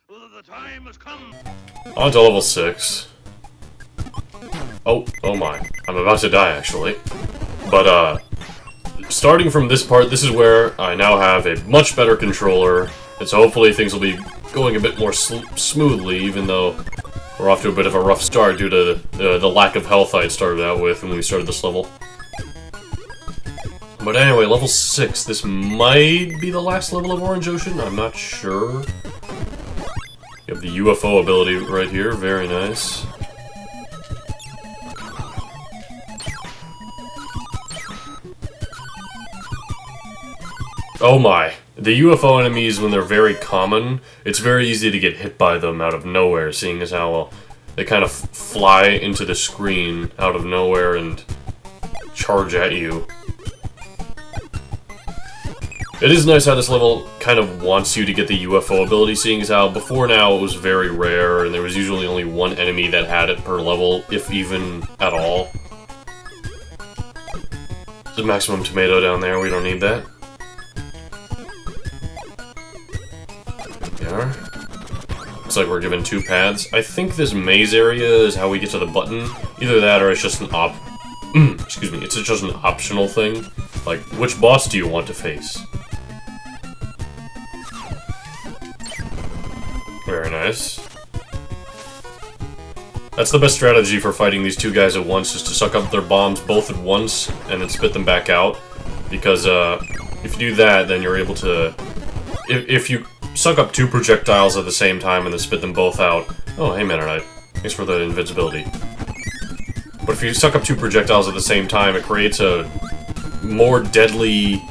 The time has come. On to level 6. Oh my. I'm about to die, actually. But, starting from this part, this is where I now have a much better controller, and so hopefully things will be going a bit more smoothly, even though we're off to a bit of a rough start due to the lack of health I had started out with when we started this level. But anyway, level 6. This might be the last level of Orange Ocean, I'm not sure. You have the UFO ability right here, very nice. Oh my. The UFO enemies, when they're very common, it's very easy to get hit by them out of nowhere, seeing as how, well, they kind of fly into the screen out of nowhere and charge at you. It is nice how this level kind of wants you to get the UFO ability, seeing as how before now it was very rare, and there was usually only one enemy that had it per level, if even at all. The maximum tomato down there, we don't need that. Looks like we're given 2 paths. I think this maze area is how we get to the button. Either that or it's just an excuse me, it's just an optional thing. Like, which boss do you want to face? Very nice. That's the best strategy for fighting these 2 guys at once, is to suck up their bombs both at once and then spit them back out. Because, if you do that, then you're able to... If you suck up 2 projectiles at the same time and then spit them both out... Oh, hey, Meta Knight. Thanks for the invincibility. But if you suck up 2 projectiles at the same time, it creates a more deadly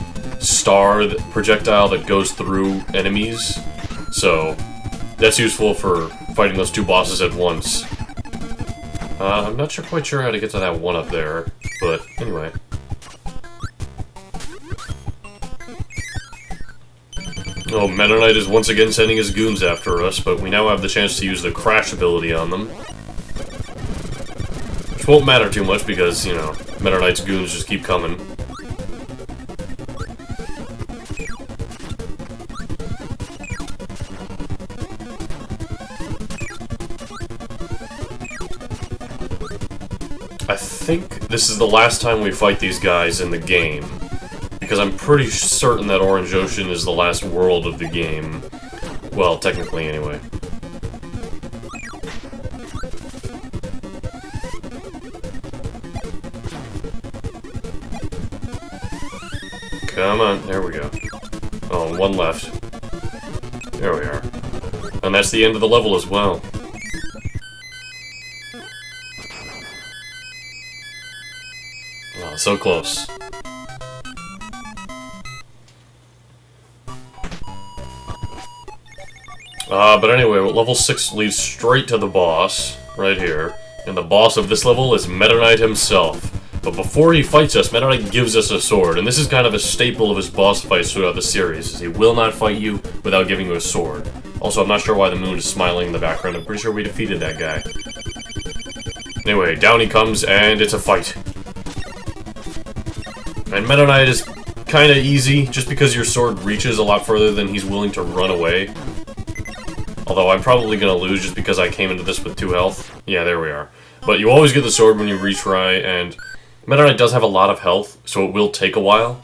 star projectile that goes through enemies. So, that's useful for fighting those 2 bosses at once. I'm not quite sure how to get to that one up there, but anyway. Oh, Meta Knight is once again sending his goons after us, but we now have the chance to use the crash ability on them. Which won't matter too much because, you know, Meta Knight's goons just keep coming. I think this is the last time we fight these guys in the game. Because I'm pretty certain that Orange Ocean is the last world of the game. Well, technically, anyway. Come on, there we go. Oh, 1 left. There we are. And that's the end of the level as well. Oh, so close. But anyway, level 6 leads straight to the boss, right here. And the boss of this level is Meta Knight himself. But before he fights us, Meta Knight gives us a sword, and this is kind of a staple of his boss fights throughout the series, is he will not fight you without giving you a sword. Also, I'm not sure why the moon is smiling in the background, I'm pretty sure we defeated that guy. Anyway, down he comes, and it's a fight. And Meta Knight is kinda easy, just because your sword reaches a lot further than he's willing to run away. Although I'm probably gonna lose just because I came into this with 2 health. Yeah, there we are. But you always get the sword when you retry, and Meta Knight does have a lot of health, so it will take a while.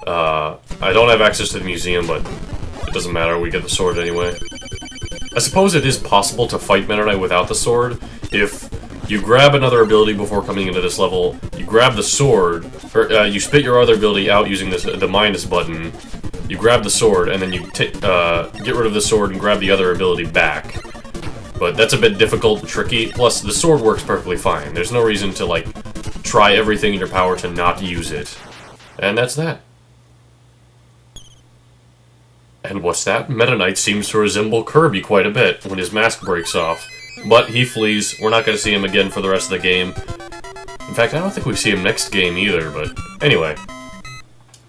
I don't have access to the museum, but it doesn't matter, we get the sword anyway. I suppose it is possible to fight Meta Knight without the sword. If you grab another ability before coming into this level, you grab the sword, or you spit your other ability out using the minus button, you grab the sword, and then you get rid of the sword and grab the other ability back. But that's a bit difficult and tricky, plus the sword works perfectly fine. There's no reason to, like, try everything in your power to not use it. And that's that. And what's that? Meta Knight seems to resemble Kirby quite a bit when his mask breaks off. But he flees. We're not going to see him again for the rest of the game. In fact, I don't think we see him next game either, but anyway.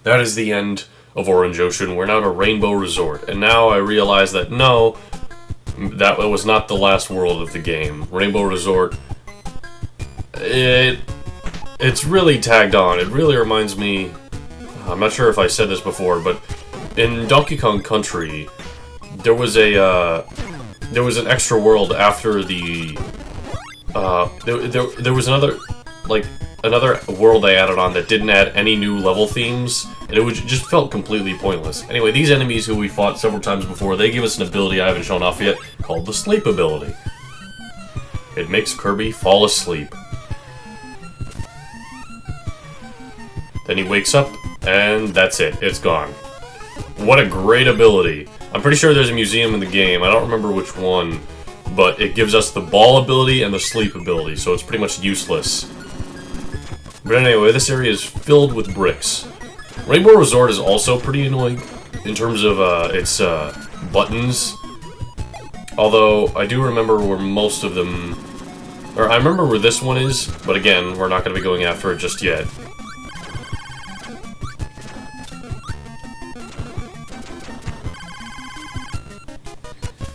That is the end of Orange Ocean. We're now to Rainbow Resort. And now I realize that no, that was not the last world of the game. Rainbow Resort, it's really tagged on. It really reminds me, I'm not sure if I said this before, but in Donkey Kong Country, there was an extra world after the there was another world they added on that didn't add any new level themes, and it just felt completely pointless. Anyway, these enemies who we fought several times before, they give us an ability I haven't shown off yet called the sleep ability. It makes Kirby fall asleep. Then he wakes up, and that's it. It's gone. What a great ability. I'm pretty sure there's a museum in the game. I don't remember which one, but it gives us the ball ability and the sleep ability, so it's pretty much useless. But anyway, this area is filled with bricks. Rainbow Resort is also pretty annoying in terms of its buttons. Although, I do remember where most of them... Or, I remember where this one is, but again, we're not going to be going after it just yet.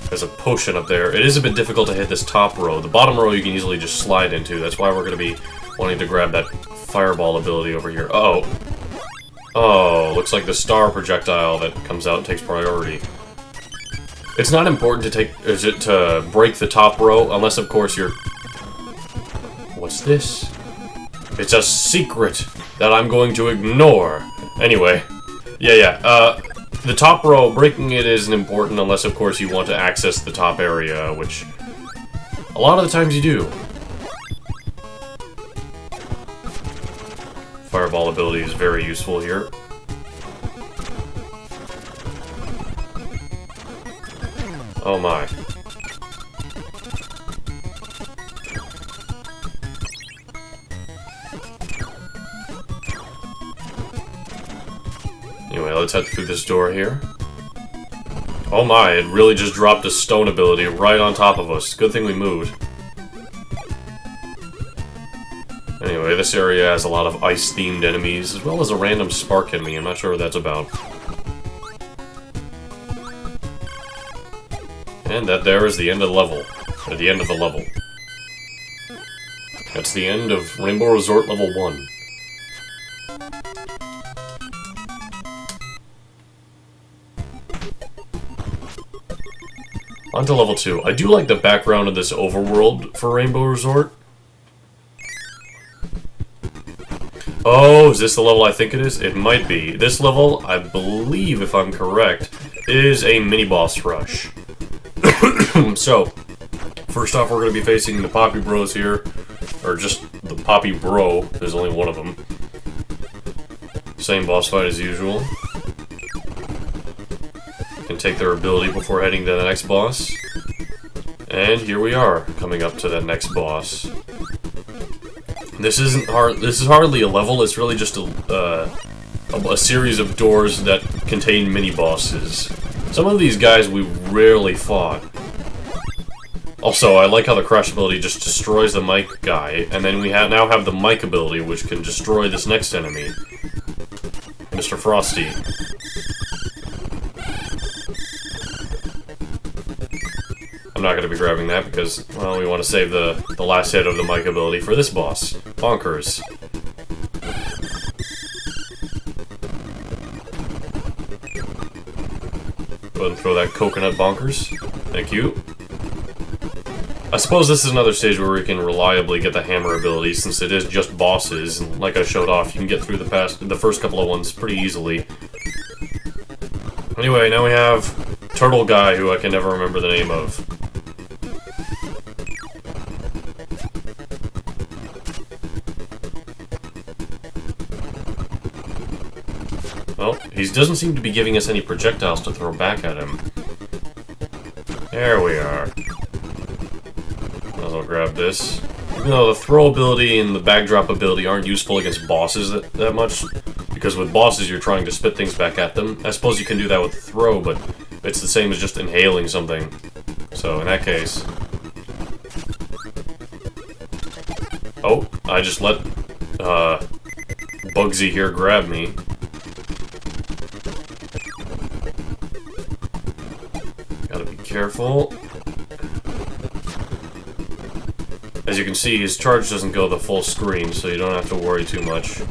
There's a potion up there. It is a bit difficult to hit this top row. The bottom row you can easily just slide into. That's why we're going to be wanting to grab that fireball ability over here. Uh-oh. Oh, looks like the star projectile that comes out takes priority. It's not important to break the top row, unless, of course, you're... What's this? It's a secret that I'm going to ignore. Anyway. Yeah. The top row, breaking it isn't important unless, of course, you want to access the top area, which a lot of the times you do. Fireball ability is very useful here. Oh my. Anyway, let's head through this door here. Oh my, it really just dropped a stone ability right on top of us. Good thing we moved. Anyway, this area has a lot of ice-themed enemies, as well as a random spark enemy. I'm not sure what that's about. And that there is the end of the level. Or the end of the level. That's the end of Rainbow Resort Level 1. On to level 2. I do like the background of this overworld for Rainbow Resort. Oh, is this the level I think it is? It might be. This level, I believe, if I'm correct, is a mini-boss rush. So, first off, we're going to be facing the Poppy Bros here. Or just the Poppy Bro. There's only one of them. Same boss fight as usual. Can take their ability before heading to the next boss. And here we are, coming up to that next boss. This isn't hard. This is hardly a level. It's really just a series of doors that contain mini bosses. Some of these guys we rarely fought. Also, I like how the crash ability just destroys the Mike guy, and then we now have the Mike ability, which can destroy this next enemy, Mr. Frosty. I'm not going to be grabbing that because, well, we want to save the last hit of the Mike ability for this boss. Bonkers. Go ahead and throw that coconut bonkers. Thank you. I suppose this is another stage where we can reliably get the hammer ability, since it is just bosses, and like I showed off, you can get through the first couple of ones pretty easily. Anyway, now we have Turtle Guy, who I can never remember the name of. Well, he doesn't seem to be giving us any projectiles to throw back at him. There we are. Might as well grab this. Even though the throw ability and the backdrop ability aren't useful against bosses that much, because with bosses you're trying to spit things back at them. I suppose you can do that with the throw, but it's the same as just inhaling something. So, in that case... Oh, I just let Bugsy here grab me. Gotta be careful. As you can see, his charge doesn't go the full screen, so you don't have to worry too much.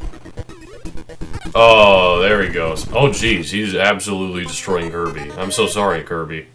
Oh, there he goes. Oh, jeez, he's absolutely destroying Kirby. I'm so sorry, Kirby.